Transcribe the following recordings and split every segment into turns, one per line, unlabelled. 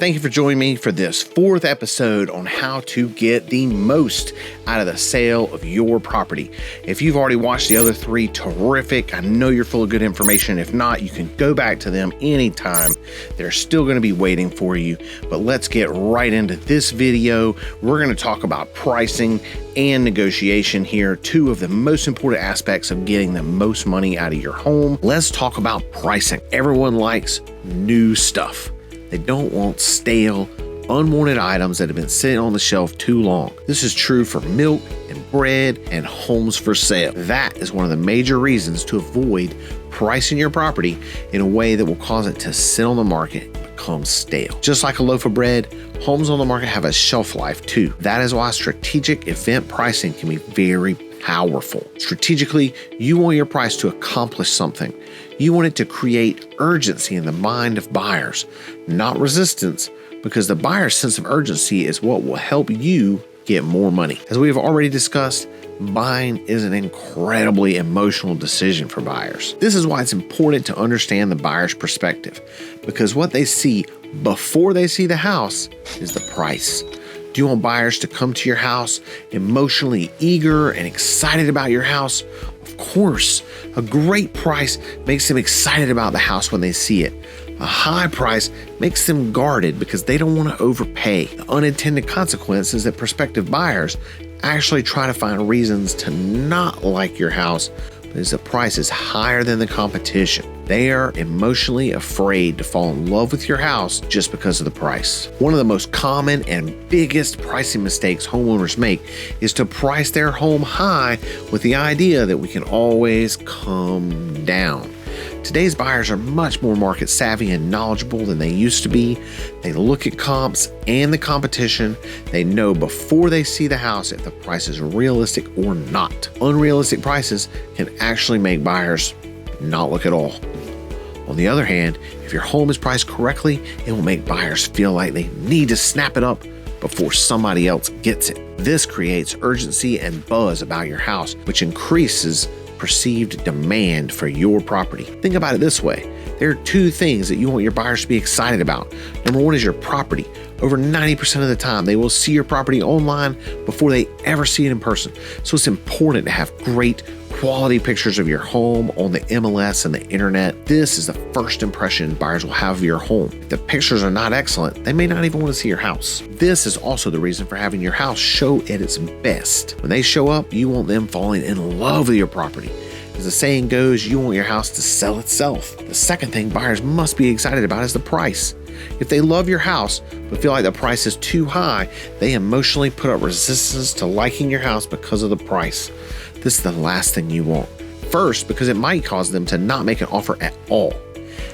Thank you for joining me for this fourth episode on how to get the most out of the sale of your property. If you've already watched the other three, terrific. I know you're full of good information. If not, you can go back to them anytime. They're still going to be waiting for you. But let's get right into this video. We're going to talk about pricing and negotiation here, two of the most important aspects of getting the most money out of your home. Let's talk about pricing. Everyone likes new stuff. They don't want stale, unwanted items that have been sitting on the shelf too long. This is true for milk and bread and homes for sale. That is one of the major reasons to avoid pricing your property in a way that will cause it to sit on the market and become stale. Just like a loaf of bread, homes on the market have a shelf life too. That is why strategic event pricing can be very powerful. Strategically, you want your price to accomplish something. You want it to create urgency in the mind of buyers, not resistance, because the buyer's sense of urgency is what will help you get more money. As we have already discussed, buying is an incredibly emotional decision for buyers. This is why it's important to understand the buyer's perspective, because what they see before they see the house is the price. Do you want buyers to come to your house emotionally eager and excited about your house? Of course, a great price makes them excited about the house when they see it. A high price makes them guarded because they don't want to overpay. The unintended consequence is that prospective buyers actually try to find reasons to not like your house because the price is higher than the competition. They are emotionally afraid to fall in love with your house just because of the price. One of the most common and biggest pricing mistakes homeowners make is to price their home high with the idea that we can always come down. Today's buyers are much more market savvy and knowledgeable than they used to be. They look at comps and the competition. They know before they see the house if the price is realistic or not. Unrealistic prices can actually make buyers not look at all. On the other hand, if your home is priced correctly, it will make buyers feel like they need to snap it up before somebody else gets it. This creates urgency and buzz about your house, which increases perceived demand for your property. Think about it this way. There are two things that you want your buyers to be excited about. Number one is your property. Over 90% of the time, they will see your property online before they ever see it in person. So it's important to have great quality pictures of your home on the MLS and the internet. This is the first impression buyers will have of your home. If the pictures are not excellent, they may not even want to see your house. This is also the reason for having your house show at its best. When they show up, you want them falling in love with your property. As the saying goes, you want your house to sell itself. The second thing buyers must be excited about is the price. If they love your house but feel like the price is too high, they emotionally put up resistance to liking your house because of the price. This is the last thing you want. First, because it might cause them to not make an offer at all.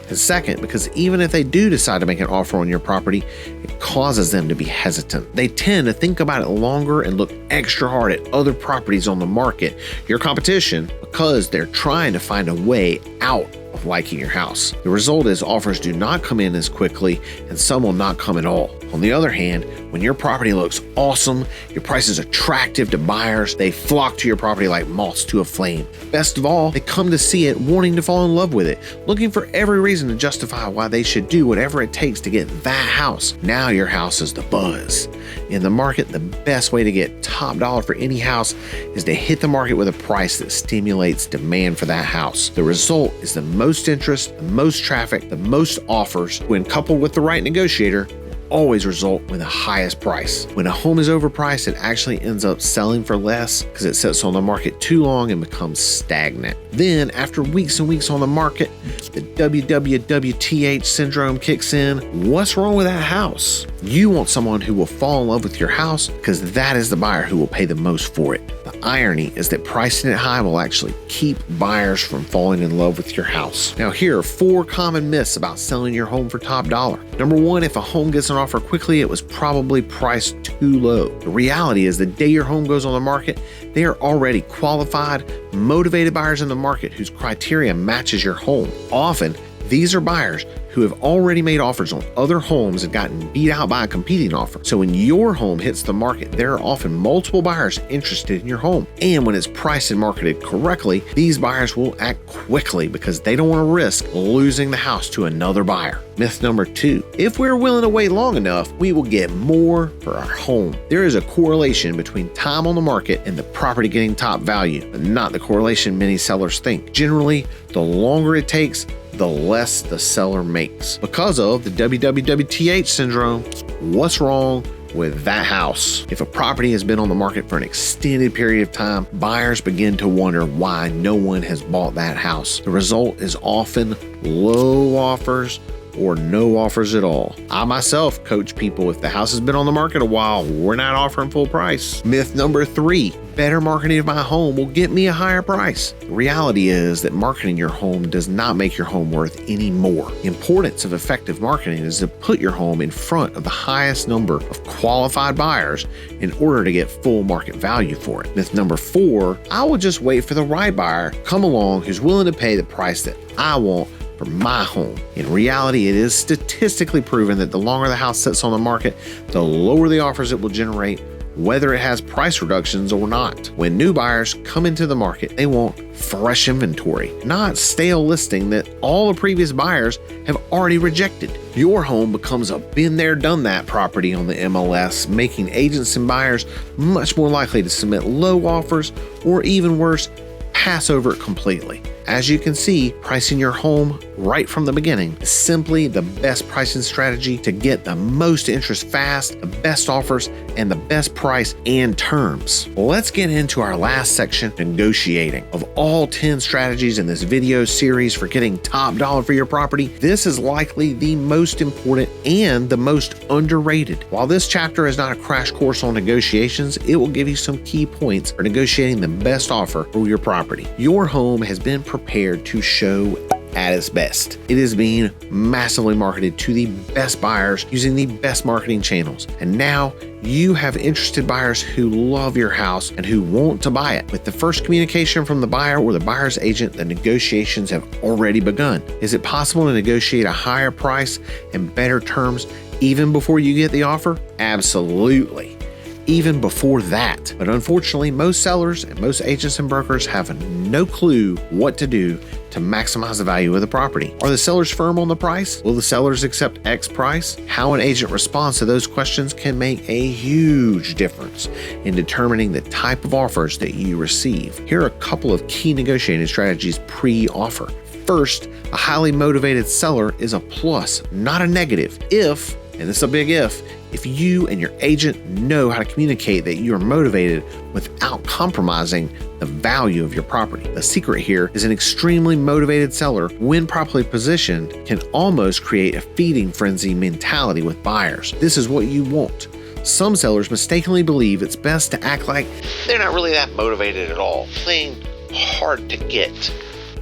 And second, because even if they do decide to make an offer on your property, it causes them to be hesitant. They tend to think about it longer and look extra hard at other properties on the market, your competition, because they're trying to find a way out of liking your house. The result is offers do not come in as quickly and some will not come at all. On the other hand, when your property looks awesome, your price is attractive to buyers, they flock to your property like moths to a flame. Best of all, they come to see it wanting to fall in love with it, looking for every reason to justify why they should do whatever it takes to get that house. Now your house is the buzz. In the market, the best way to get top dollar for any house is to hit the market with a price that stimulates demand for that house. The result is the most interest, the most traffic, the most offers, when coupled with the right negotiator, always result with the highest price. When a home is overpriced, it actually ends up selling for less because it sits on the market too long and becomes stagnant. Then, after weeks and weeks on the market, the WWWTH syndrome kicks in. What's wrong with that house? You want someone who will fall in love with your house because that is the buyer who will pay the most for it. The irony is that pricing it high will actually keep buyers from falling in love with your house. Now, here are 4 common myths about selling your home for top dollar. Number 1, if a home gets an offer quickly, it was probably priced too low. The reality is the day your home goes on the market, they are already qualified, motivated buyers in the market whose criteria matches your home. Often, these are buyers who have already made offers on other homes and gotten beat out by a competing offer. So when your home hits the market, there are often multiple buyers interested in your home. And when it's priced and marketed correctly, these buyers will act quickly because they don't want to risk losing the house to another buyer. Myth number 2, if we're willing to wait long enough, we will get more for our home. There is a correlation between time on the market and the property getting top value, but not the correlation many sellers think. Generally, the longer it takes, the less the seller makes because of the WWWTH syndrome. What's wrong with that house? If a property has been on the market for an extended period of time, buyers begin to wonder why no one has bought that house. The result is often low offers or no offers at all. I myself coach people, if the house has been on the market a while, we're not offering full price. Myth number 3, better marketing of my home will get me a higher price. The reality is that marketing your home does not make your home worth any more. The importance of effective marketing is to put your home in front of the highest number of qualified buyers in order to get full market value for it. Myth number 4, I will just wait for the right buyer to come along who's willing to pay the price that I want for my home. In reality, it is statistically proven that the longer the house sits on the market, the lower the offers it will generate, whether it has price reductions or not. When new buyers come into the market, they want fresh inventory, not stale listing that all the previous buyers have already rejected. Your home becomes a been there, done that property on the MLS, making agents and buyers much more likely to submit low offers or, even worse, pass over it completely. As you can see, pricing your home right from the beginning is simply the best pricing strategy to get the most interest fast, the best offers, and the best price and terms. Let's get into our last section, negotiating. Of all 10 strategies in this video series for getting top dollar for your property, this is likely the most important and the most underrated. While this chapter is not a crash course on negotiations, it will give you some key points for negotiating the best offer for your property. Your home has been prepared to show at its best. It is being massively marketed to the best buyers using the best marketing channels. And now you have interested buyers who love your house and who want to buy it. With the first communication from the buyer or the buyer's agent, the negotiations have already begun. Is it possible to negotiate a higher price and better terms even before you get the offer? Absolutely. Even before that. But unfortunately, most sellers and most agents and brokers have no clue what to do to maximize the value of the property. Are the sellers firm on the price? Will the sellers accept X price? How an agent responds to those questions can make a huge difference in determining the type of offers that you receive. Here are a couple of key negotiating strategies pre-offer. First, a highly motivated seller is a plus, not a negative. If, and this is a big if you and your agent know how to communicate that you are motivated without compromising the value of your property. The secret here is an extremely motivated seller, when properly positioned, can almost create a feeding frenzy mentality with buyers. This is what you want. Some sellers mistakenly believe it's best to act like they're not really that motivated at all. Playing hard to get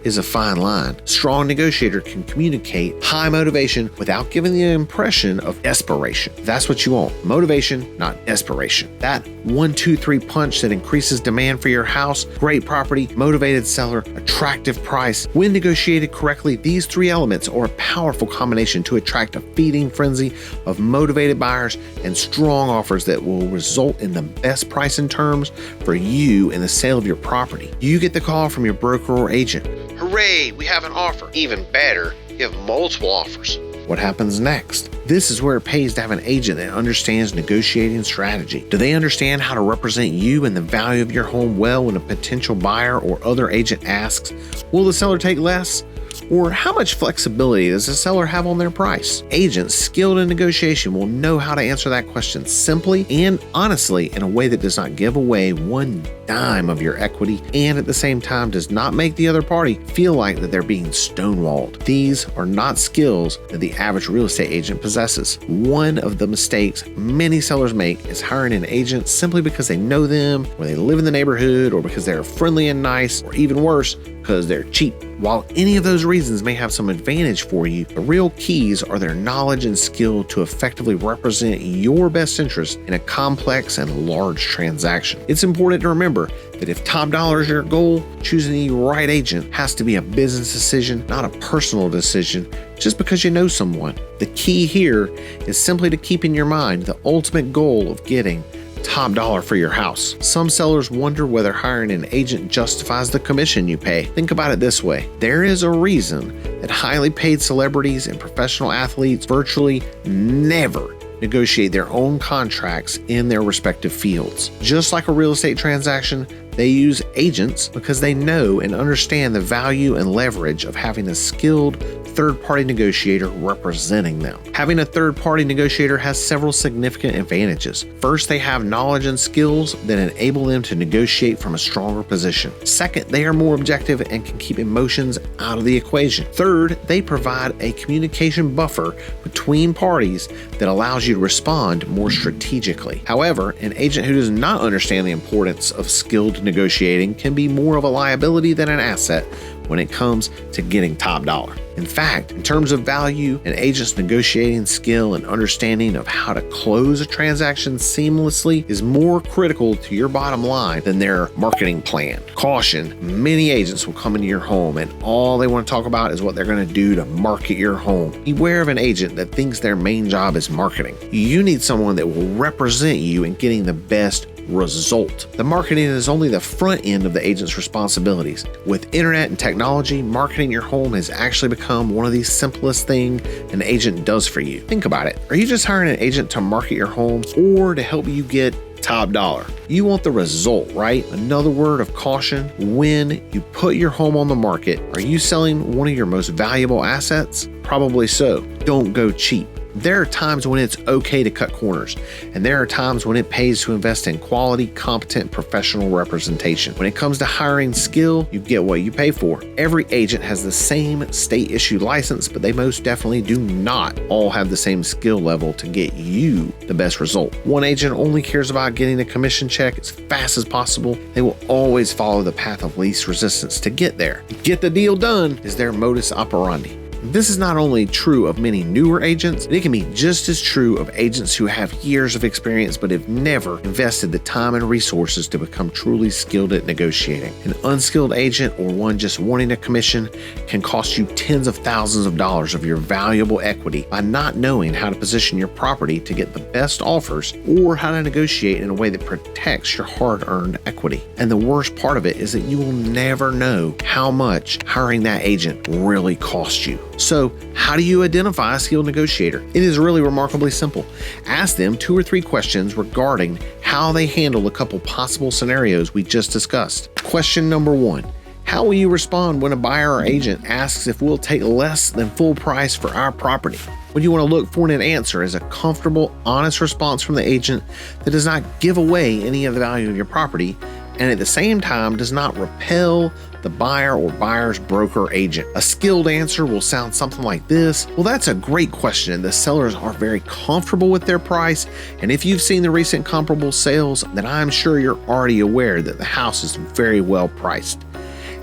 is a fine line. Strong negotiator can communicate high motivation without giving the impression of desperation. That's what you want. Motivation, not desperation. That 1, 2, 3 punch that increases demand for your house, great property, motivated seller, attractive price. When negotiated correctly, these 3 elements are a powerful combination to attract a feeding frenzy of motivated buyers and strong offers that will result in the best price and terms for you in the sale of your property. You get the call from your broker or agent. Hooray, we have an offer. Even better, you have multiple offers. What happens next? This is where it pays to have an agent that understands negotiating strategy. Do they understand how to represent you and the value of your home well when a potential buyer or other agent asks, will the seller take less? Or how much flexibility does the seller have on their price? Agents skilled in negotiation will know how to answer that question simply and honestly in a way that does not give away one dime of your equity and at the same time does not make the other party feel like that they're being stonewalled. These are not skills that the average real estate agent possesses. One of the mistakes many sellers make is hiring an agent simply because they know them, or they live in the neighborhood, or because they're friendly and nice, or even worse, because they're cheap. While any of those reasons may have some advantage for you, the real keys are their knowledge and skill to effectively represent your best interest in a complex and large transaction. It's important to remember that if top dollar is your goal, choosing the right agent has to be a business decision, not a personal decision, just because you know someone. The key here is simply to keep in your mind the ultimate goal of getting top dollar for your house. Some sellers wonder whether hiring an agent justifies the commission you pay. Think about it this way. There is a reason that highly paid celebrities and professional athletes virtually never negotiate their own contracts in their respective fields. Just like a real estate transaction, they use agents because they know and understand the value and leverage of having a skilled third-party negotiator representing them. Having a third-party negotiator has several significant advantages. First, they have knowledge and skills that enable them to negotiate from a stronger position. Second, they are more objective and can keep emotions out of the equation. Third, they provide a communication buffer between parties that allows you to respond more strategically. However, an agent who does not understand the importance of skilled negotiating can be more of a liability than an asset when it comes to getting top dollar. In fact, in terms of value, an agent's negotiating skill and understanding of how to close a transaction seamlessly is more critical to your bottom line than their marketing plan. Caution, many agents will come into your home and all they want to talk about is what they're going to do to market your home. Beware of an agent that thinks their main job is marketing. You need someone that will represent you in getting the best result. The marketing is only the front end of the agent's responsibilities. With internet and technology, marketing your home has actually become one of the simplest things an agent does for you. Think about it. Are you just hiring an agent to market your home or to help you get top dollar? You want the result, right? Another word of caution, when you put your home on the market, are you selling one of your most valuable assets? Probably so. Don't go cheap. There are times when it's okay to cut corners, and there are times when it pays to invest in quality, competent, professional representation. When it comes to hiring skill, you get what you pay for. Every agent has the same state-issued license, but they most definitely do not all have the same skill level to get you the best result. One agent only cares about getting a commission check as fast as possible. They will always follow the path of least resistance to get there. Get the deal done is their modus operandi. This is not only true of many newer agents, but it can be just as true of agents who have years of experience but have never invested the time and resources to become truly skilled at negotiating. An unskilled agent or one just wanting a commission can cost you tens of thousands of dollars of your valuable equity by not knowing how to position your property to get the best offers or how to negotiate in a way that protects your hard-earned equity. And the worst part of it is that you will never know how much hiring that agent really costs you. So, how do you identify a skilled negotiator? It is really remarkably simple. Ask them 2 or 3 questions regarding how they handle a couple possible scenarios we just discussed. Question number 1. How will you respond when a buyer or agent asks if we'll take less than full price for our property? What you want to look for in an answer is a comfortable, honest response from the agent that does not give away any of the value of your property and at the same time does not repel the buyer or buyer's broker or agent. A skilled answer will sound something like this. Well, that's a great question, and the sellers are very comfortable with their price. And if you've seen the recent comparable sales, then I'm sure you're already aware that the house is very well priced.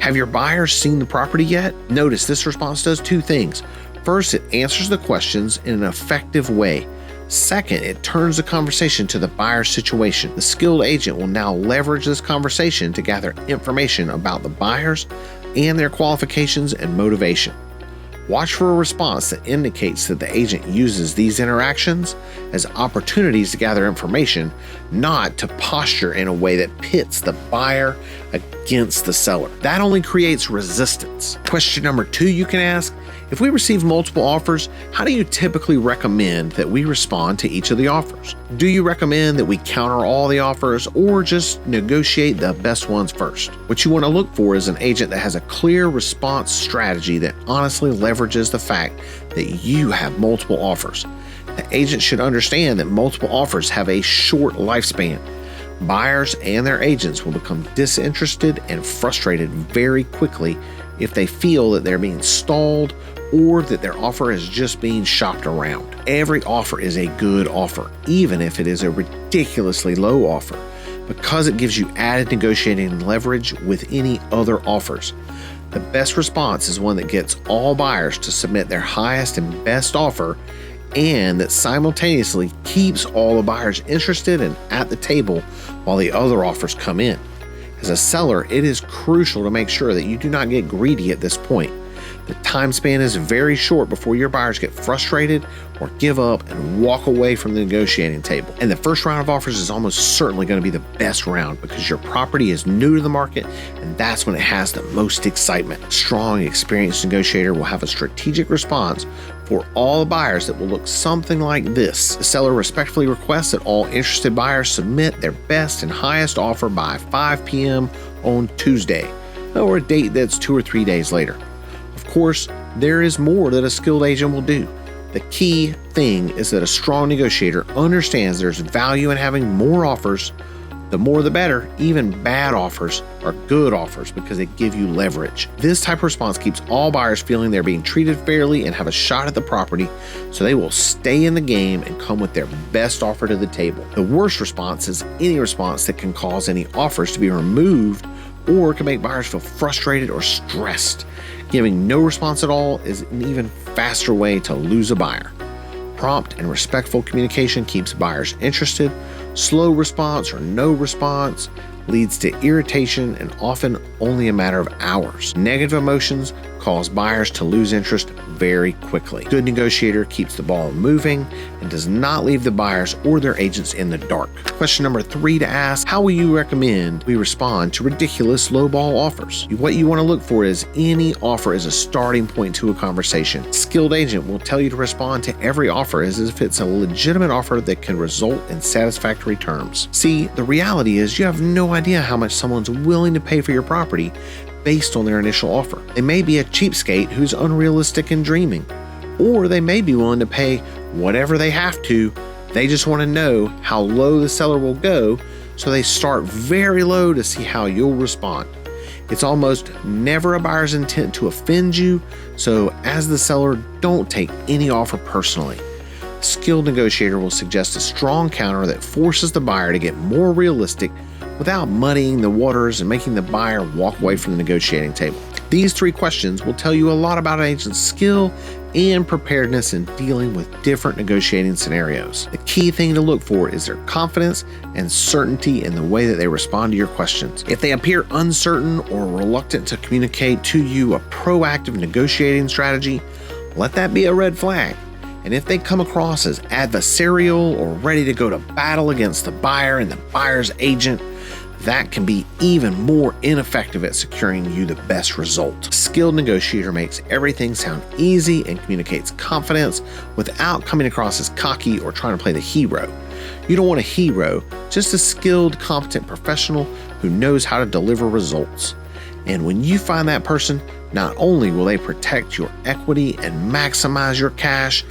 Have your buyers seen the property yet? Notice this response does 2 things. First, it answers the questions in an effective way. Second, it turns the conversation to the buyer's situation. The skilled agent will now leverage this conversation to gather information about the buyers and their qualifications and motivation. Watch for a response that indicates that the agent uses these interactions as opportunities to gather information, not to posture in a way that pits the buyer against the seller. That only creates resistance. Question number 2 you can ask: if we receive multiple offers, how do you typically recommend that we respond to each of the offers? Do you recommend that we counter all the offers or just negotiate the best ones first? What you want to look for is an agent that has a clear response strategy that honestly leverages the fact that you have multiple offers. The agent should understand that multiple offers have a short lifespan. Buyers and their agents will become disinterested and frustrated very quickly if they feel that they're being stalled or that their offer is just being shopped around. Every offer is a good offer, even if it is a ridiculously low offer, because it gives you added negotiating leverage with any other offers. The best response is one that gets all buyers to submit their highest and best offer, and that simultaneously keeps all the buyers interested and at the table while the other offers come in. As a seller, it is crucial to make sure that you do not get greedy at this point. The time span is very short before your buyers get frustrated or give up and walk away from the negotiating table. And the first round of offers is almost certainly going to be the best round because your property is new to the market, and that's when it has the most excitement. A strong, experienced negotiator will have a strategic response for all the buyers that will look something like this. The seller respectfully requests that all interested buyers submit their best and highest offer by 5 p.m. on Tuesday, or a date that's 2 or 3 days later. Of course, there is more that a skilled agent will do. The key thing is that a strong negotiator understands there's value in having more offers. The more the better. Even bad offers are good offers because they give you leverage. This type of response keeps all buyers feeling they're being treated fairly and have a shot at the property, so they will stay in the game and come with their best offer to the table. The worst response is any response that can cause any offers to be removed or can make buyers feel frustrated or stressed. Giving no response at all is an even faster way to lose a buyer. Prompt and respectful communication keeps buyers interested. Slow response or no response leads to irritation and often only a matter of hours. Negative emotions cause buyers to lose interest very quickly. Good negotiator keeps the ball moving and does not leave the buyers or their agents in the dark. Question number 3 to ask: how will you recommend we respond to ridiculous lowball offers? What you want to look for is any offer as a starting point to a conversation. Skilled agent will tell you to respond to every offer as if it's a legitimate offer that can result in satisfactory terms. See, the reality is you have no idea how much someone's willing to pay for your property based on their initial offer. They may be a cheapskate who's unrealistic and dreaming, or they may be willing to pay whatever they have to. They just want to know how low the seller will go, so they start very low to see how you'll respond. It's almost never a buyer's intent to offend you, so as the seller, don't take any offer personally. A skilled negotiator will suggest a strong counter that forces the buyer to get more realistic without muddying the waters and making the buyer walk away from the negotiating table. These 3 questions will tell you a lot about an agent's skill and preparedness in dealing with different negotiating scenarios. The key thing to look for is their confidence and certainty in the way that they respond to your questions. If they appear uncertain or reluctant to communicate to you a proactive negotiating strategy, let that be a red flag. And if they come across as adversarial or ready to go to battle against the buyer and the buyer's agent, that can be even more ineffective at securing you the best result. A skilled negotiator makes everything sound easy and communicates confidence without coming across as cocky or trying to play the hero. You don't want a hero, just a skilled, competent professional who knows how to deliver results. And when you find that person, not only will they protect your equity and maximize your cash,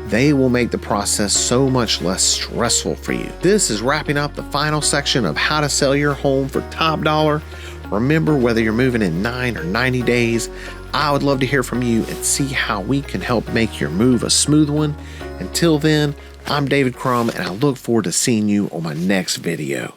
they will make the process so much less stressful for you. This is wrapping up the final section of how to sell your home for top dollar. Remember, whether you're moving in 9 or 90 days, I would love to hear from you and see how we can help make your move a smooth one. Until then, I'm David Crum, and I look forward to seeing you on my next video.